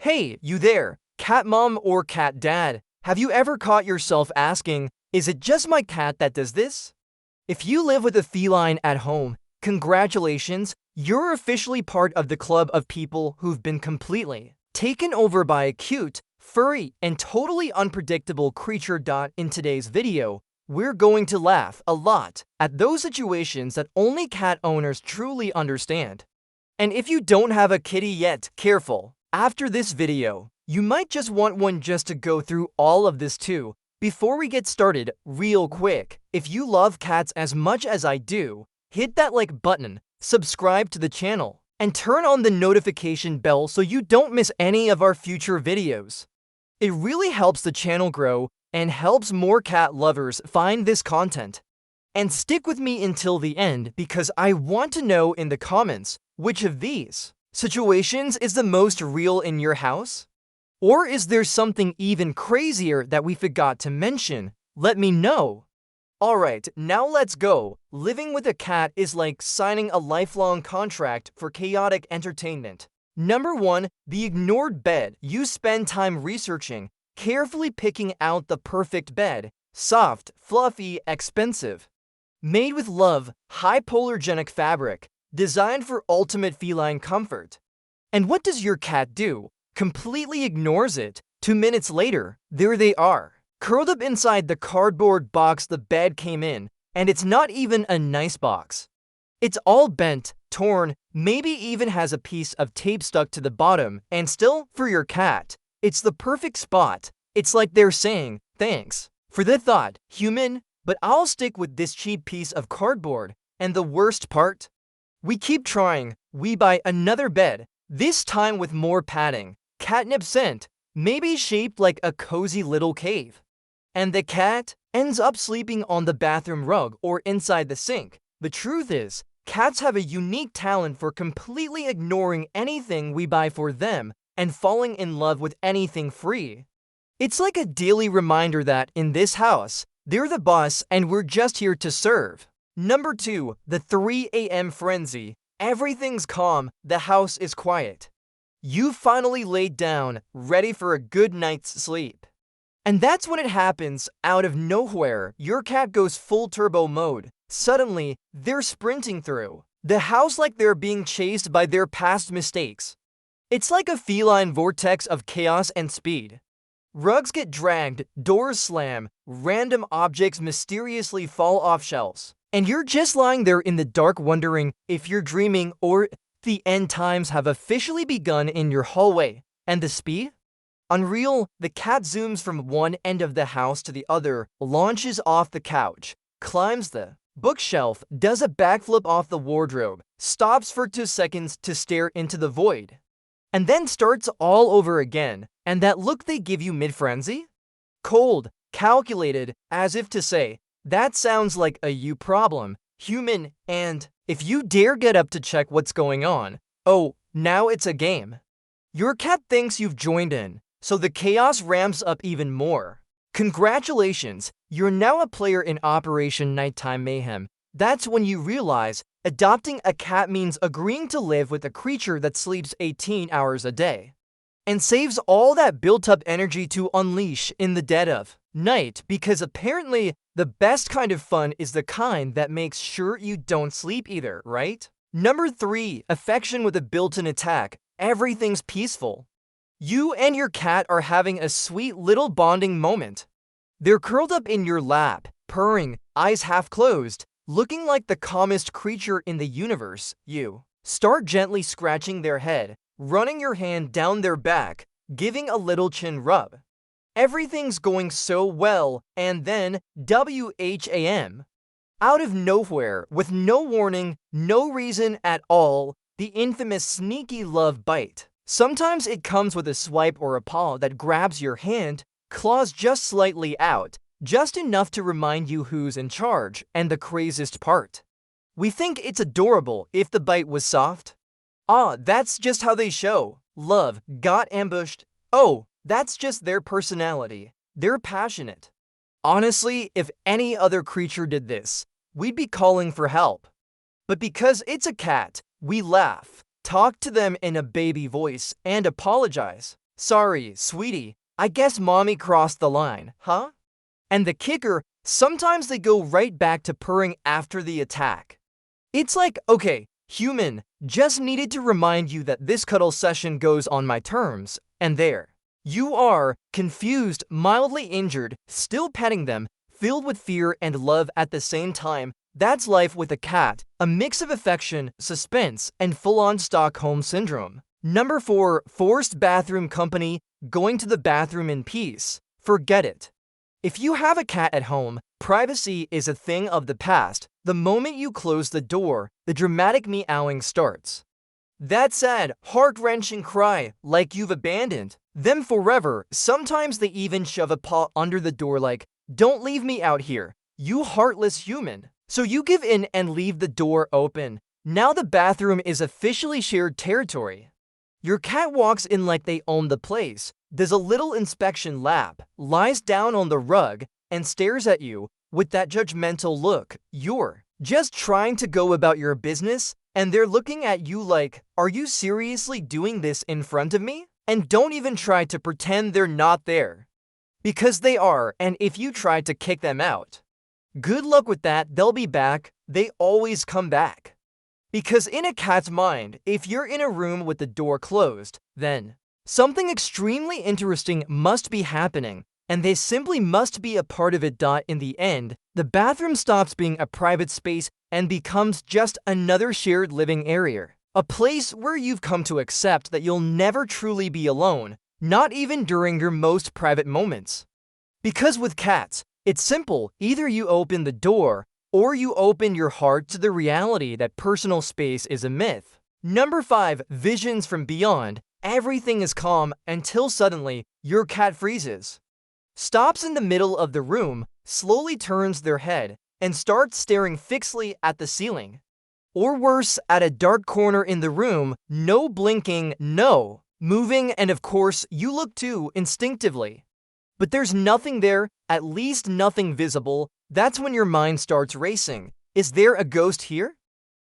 Hey, you there, cat mom or cat dad, have you ever caught yourself asking, is it just my cat that does this? If you live with a feline at home, congratulations, you're officially part of the club of people who've been completely taken over by a cute, furry, and totally unpredictable creature. In today's video, we're going to laugh a lot at those situations that only cat owners truly understand. And if you don't have a kitty yet, careful. After this video, you might just want one just to go through all of this too. Before we get started, real quick, if you love cats as much as I do, hit that like button, subscribe to the channel, and turn on the notification bell so you don't miss any of our future videos. It really helps the channel grow and helps more cat lovers find this content. And stick with me until the end because I want to know in the comments which of these situations is the most real in your house? Or is there something even crazier that we forgot to mention? Let me know. Alright, now let's go. Living with a cat is like signing a lifelong contract for chaotic entertainment. Number 1, the ignored bed. You spend time researching, carefully picking out the perfect bed. Soft, fluffy, expensive. Made with love, hypoallergenic fabric. Designed for ultimate feline comfort. And what does your cat do? Completely ignores it. 2 minutes later, there they are, curled up inside the cardboard box the bed came in, and it's not even a nice box. It's all bent, torn, maybe even has a piece of tape stuck to the bottom, and still, for your cat, it's the perfect spot. It's like they're saying, thanks for the thought, human, but I'll stick with this cheap piece of cardboard. And the worst part? We keep trying, we buy another bed, this time with more padding, catnip scent, maybe shaped like a cozy little cave. And the cat ends up sleeping on the bathroom rug or inside the sink. The truth is, cats have a unique talent for completely ignoring anything we buy for them and falling in love with anything free. It's like a daily reminder that, in this house, they're the boss and we're just here to serve. Number 2, the 3 a.m. frenzy. Everything's calm, the house is quiet. You finally laid down, ready for a good night's sleep. And that's when it happens. Out of nowhere, your cat goes full turbo mode. Suddenly, they're sprinting through the house like they're being chased by their past mistakes. It's like a feline vortex of chaos and speed. Rugs get dragged, doors slam, random objects mysteriously fall off shelves. And you're just lying there in the dark wondering if you're dreaming or the end times have officially begun in your hallway. And the speed? Unreal. The cat zooms from one end of the house to the other, launches off the couch, climbs the bookshelf, does a backflip off the wardrobe, stops for 2 seconds to stare into the void, and then starts all over again. And that look they give you mid-frenzy? Cold, calculated, as if to say, that sounds like a you problem, human, and if you dare get up to check what's going on, oh, now it's a game. Your cat thinks you've joined in, so the chaos ramps up even more. Congratulations, you're now a player in Operation Nighttime Mayhem. That's when you realize adopting a cat means agreeing to live with a creature that sleeps 18 hours a day and saves all that built-up energy to unleash in the dead of night, because apparently the best kind of fun is the kind that makes sure you don't sleep either, right? Number 3, affection with a built-in attack. Everything's peaceful. You and your cat are having a sweet little bonding moment. They're curled up in your lap, purring, eyes half closed, looking like the calmest creature in the universe. You start gently scratching their head, running your hand down their back, giving a little chin rub. Everything's going so well, and then WHAM. Out of nowhere, with no warning, no reason at all, the infamous sneaky love bite. Sometimes it comes with a swipe or a paw that grabs your hand, claws just slightly out, just enough to remind you who's in charge. And the craziest part, we think it's adorable if the bite was soft. Ah, that's just how they show love. Got ambushed. Oh, that's just their personality. They're passionate. Honestly, if any other creature did this, we'd be calling for help. But because it's a cat, we laugh, talk to them in a baby voice, and apologize. Sorry, sweetie, I guess mommy crossed the line, huh? And the kicker, sometimes they go right back to purring after the attack. It's like, okay, human, just needed to remind you that this cuddle session goes on my terms, and there. You are, confused, mildly injured, still petting them, filled with fear and love at the same time. That's life with a cat, a mix of affection, suspense, and full-on Stockholm Syndrome. Number 4, forced bathroom company, going to the bathroom in peace. Forget it. If you have a cat at home, privacy is a thing of the past. The moment you close the door, the dramatic meowing starts. That sad, heart-wrenching cry, like you've abandoned them forever. Sometimes they even shove a paw under the door like, don't leave me out here, you heartless human. So you give in and leave the door open. Now the bathroom is officially shared territory. Your cat walks in like they own the place, does a little inspection lap, lies down on the rug, and stares at you with that judgmental look. You're just trying to go about your business, and they're looking at you like, are you seriously doing this in front of me? And don't even try to pretend they're not there. Because they are, and if you try to kick them out, good luck with that, they'll be back. They always come back. Because in a cat's mind, if you're in a room with the door closed, then something extremely interesting must be happening, and they simply must be a part of it. In the end, the bathroom stops being a private space and becomes just another shared living area. A place where you've come to accept that you'll never truly be alone, not even during your most private moments. Because with cats, it's simple, either you open the door, or you open your heart to the reality that personal space is a myth. Number 5, visions from beyond. Everything is calm until suddenly, your cat freezes. Stops in the middle of the room, slowly turns their head, and starts staring fixedly at the ceiling. Or worse, at a dark corner in the room, no blinking, no moving, and of course, you look too, instinctively. But there's nothing there, at least nothing visible. That's when your mind starts racing. Is there a ghost here?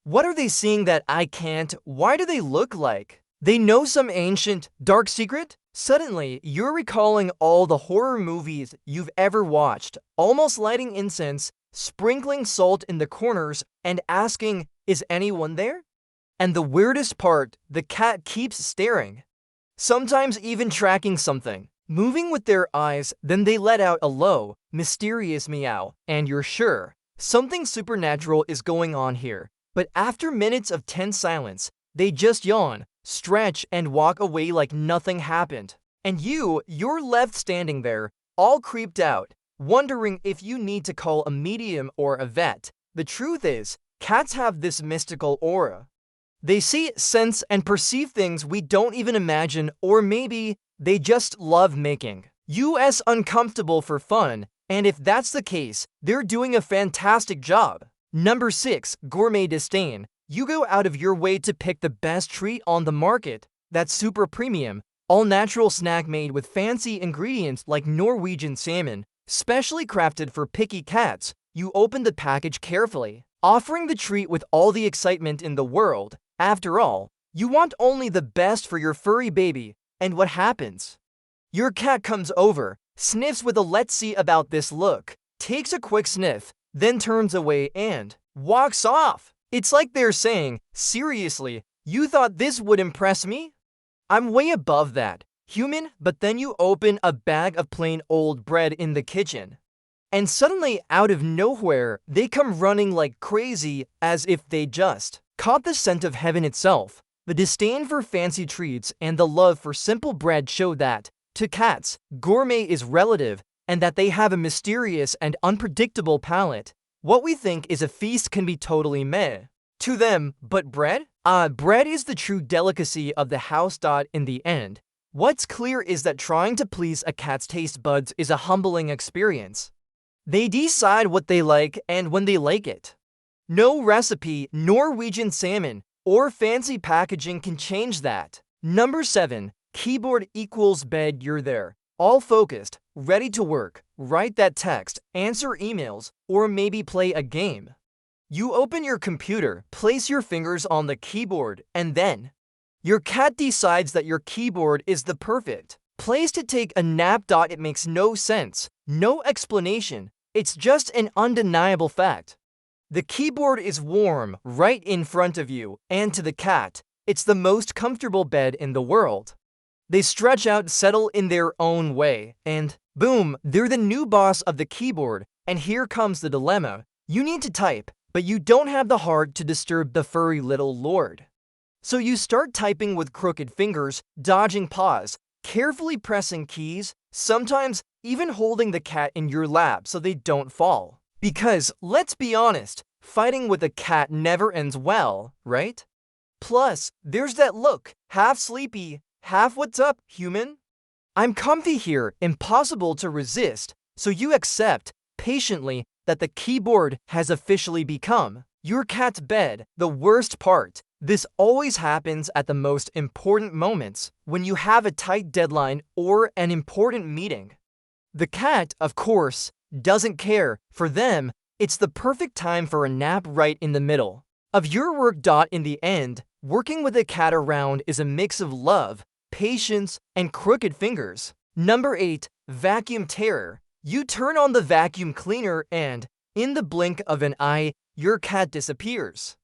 What are they seeing that I can't? Why do they look like they know some ancient, dark secret? Suddenly, you're recalling all the horror movies you've ever watched, almost lighting incense, sprinkling salt in the corners, and asking, is anyone there? And the weirdest part, the cat keeps staring. Sometimes even tracking something, moving with their eyes, then they let out a low, mysterious meow, and you're sure something supernatural is going on here. But after minutes of tense silence, they just yawn, stretch, and walk away like nothing happened. And you're left standing there, all creeped out, wondering if you need to call a medium or a vet. The truth is, cats have this mystical aura. They see, sense, and perceive things we don't even imagine, or maybe they just love making us uncomfortable for fun, and if that's the case, they're doing a fantastic job. Number 6, gourmet disdain. You go out of your way to pick the best treat on the market, that super premium, all-natural snack made with fancy ingredients like Norwegian salmon, specially crafted for picky cats. You open the package carefully, offering the treat with all the excitement in the world. After all, you want only the best for your furry baby, and what happens? Your cat comes over, sniffs with a let's see about this look, takes a quick sniff, then turns away and walks off. It's like they're saying, seriously, you thought this would impress me? I'm way above that, human. But then you open a bag of plain old bread in the kitchen, and suddenly, out of nowhere, they come running like crazy, as if they just caught the scent of heaven itself. The disdain for fancy treats and the love for simple bread show that, to cats, gourmet is relative, and that they have a mysterious and unpredictable palate. What we think is a feast can be totally meh to them, but bread? Bread is the true delicacy of the house. In the end, what's clear is that trying to please a cat's taste buds is a humbling experience. They decide what they like and when they like it. No recipe, Norwegian salmon, or fancy packaging can change that. Number 7, keyboard equals bed. You're there, all focused, ready to work, write that text, answer emails, or maybe play a game. You open your computer, place your fingers on the keyboard, and then Your cat decides that your keyboard is the perfect place to take a nap. It makes no sense, no explanation. It's just an undeniable fact. The keyboard is warm right in front of you, and to the cat, it's the most comfortable bed in the world. They stretch out, settle in their own way, and boom, they're the new boss of the keyboard. And here comes the dilemma. You need to type, but you don't have the heart to disturb the furry little lord. So you start typing with crooked fingers, dodging paws, carefully pressing keys, sometimes even holding the cat in your lap so they don't fall. Because, let's be honest, fighting with a cat never ends well, right? Plus, there's that look, half sleepy, half what's up, human? I'm comfy here, impossible to resist, so you accept, patiently, that the keyboard has officially become your cat's bed. The worst part, this always happens at the most important moments, when you have a tight deadline or an important meeting. The cat, of course, doesn't care. For them, it's the perfect time for a nap right in the middle of your work. In the end, working with a cat around is a mix of love, patience, and crooked fingers. Number 8. Vacuum terror. You turn on the vacuum cleaner and, in the blink of an eye, your cat disappears.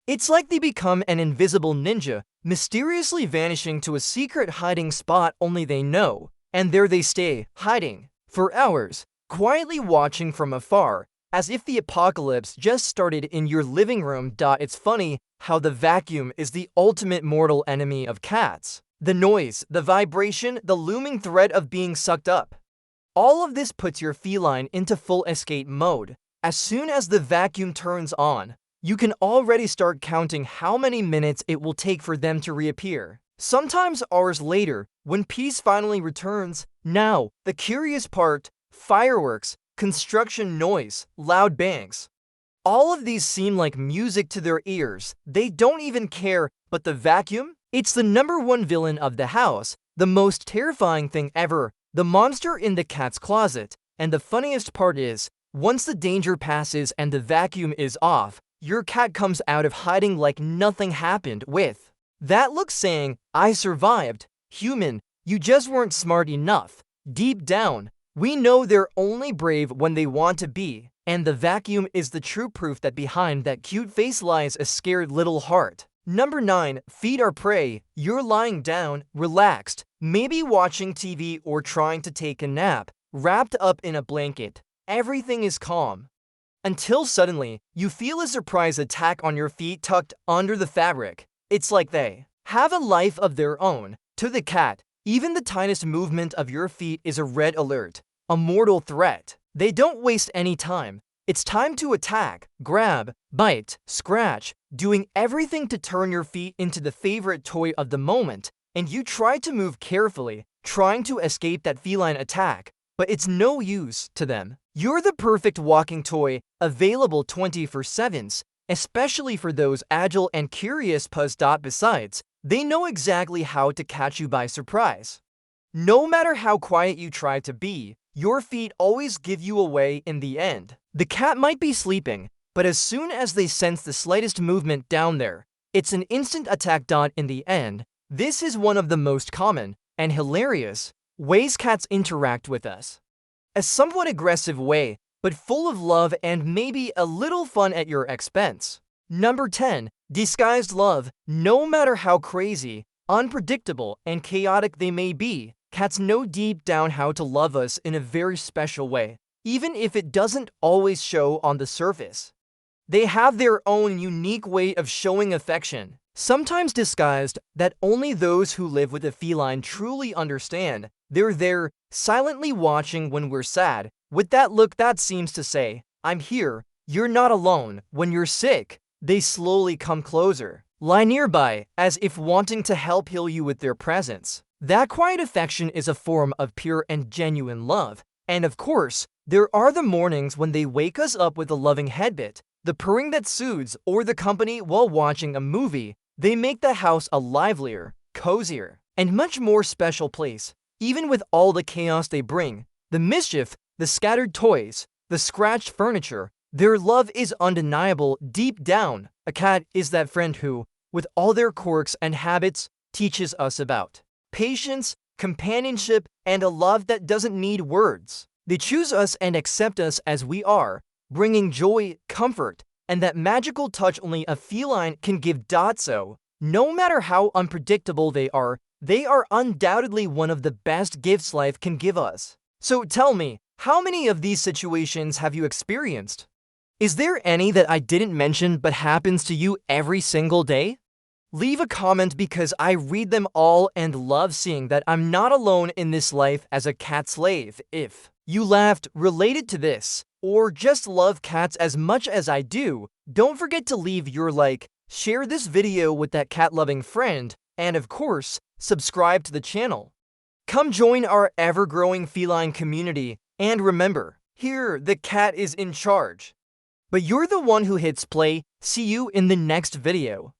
It's like they become an invisible ninja, mysteriously vanishing to a secret hiding spot only they know, and there they stay, hiding, for hours, quietly watching from afar, as if the apocalypse just started in your living room. It's funny how the vacuum is the ultimate mortal enemy of cats. The noise, the vibration, the looming threat of being sucked up. All of this puts your feline into full escape mode. As soon as the vacuum turns on, you can already start counting how many minutes it will take for them to reappear. Sometimes hours later, when peace finally returns. Now, the curious part, fireworks, construction noise, loud bangs. All of these seem like music to their ears. They don't even care, but the vacuum? It's the #1 villain of the house, the most terrifying thing ever, the monster in the cat's closet. And the funniest part is, once the danger passes and the vacuum is off, your cat comes out of hiding like nothing happened, with that look saying, "I survived." Human, you just weren't smart enough. Deep down, we know they're only brave when they want to be, and the vacuum is the true proof that behind that cute face lies a scared little heart. Number 9. Feed our prey. You're lying down, relaxed, maybe watching TV or trying to take a nap, wrapped up in a blanket. Everything is calm. Until suddenly, you feel a surprise attack on your feet tucked under the fabric. It's like they have a life of their own. To the cat, even the tiniest movement of your feet is a red alert, a mortal threat. They don't waste any time. It's time to attack, grab, bite, scratch, doing everything to turn your feet into the favorite toy of the moment. And you try to move carefully, trying to escape that feline attack, but it's no use to them. You're the perfect walking toy, available 24/7, especially for those agile and curious puss. Besides, they know exactly how to catch you by surprise. No matter how quiet you try to be, your feet always give you away in the end. The cat might be sleeping, but as soon as they sense the slightest movement down there, it's an instant attack. In the end, this is one of the most common and hilarious ways cats interact with us. A somewhat aggressive way, but full of love and maybe a little fun at your expense. Number 10. Disguised love. No matter how crazy, unpredictable, and chaotic they may be, cats know deep down how to love us in a very special way, even if it doesn't always show on the surface. They have their own unique way of showing affection, sometimes disguised, that only those who live with a feline truly understand. They're there, silently watching when we're sad, with that look that seems to say, "I'm here, you're not alone." When you're sick, they slowly come closer, lie nearby, as if wanting to help heal you with their presence. That quiet affection is a form of pure and genuine love. And of course, there are the mornings when they wake us up with a loving headbit, the purring that soothes, or the company while watching a movie. They make the house a livelier, cozier, and much more special place. Even with all the chaos they bring, the mischief, the scattered toys, the scratched furniture, their love is undeniable deep down. A cat is that friend who, with all their quirks and habits, teaches us about patience, companionship, and a love that doesn't need words. They choose us and accept us as we are, bringing joy, comfort, and that magical touch only a feline can give. So, no matter how unpredictable they are undoubtedly one of the best gifts life can give us. So tell me, how many of these situations have you experienced? Is there any that I didn't mention but happens to you every single day? Leave a comment because I read them all and love seeing that I'm not alone in this life as a cat slave. If you laughed, related to this, or just love cats as much as I do, don't forget to leave your like, share this video with that cat-loving friend, and of course, subscribe to the channel. Come join our ever-growing feline community, and remember, here the cat is in charge. But you're the one who hits play. See you in the next video.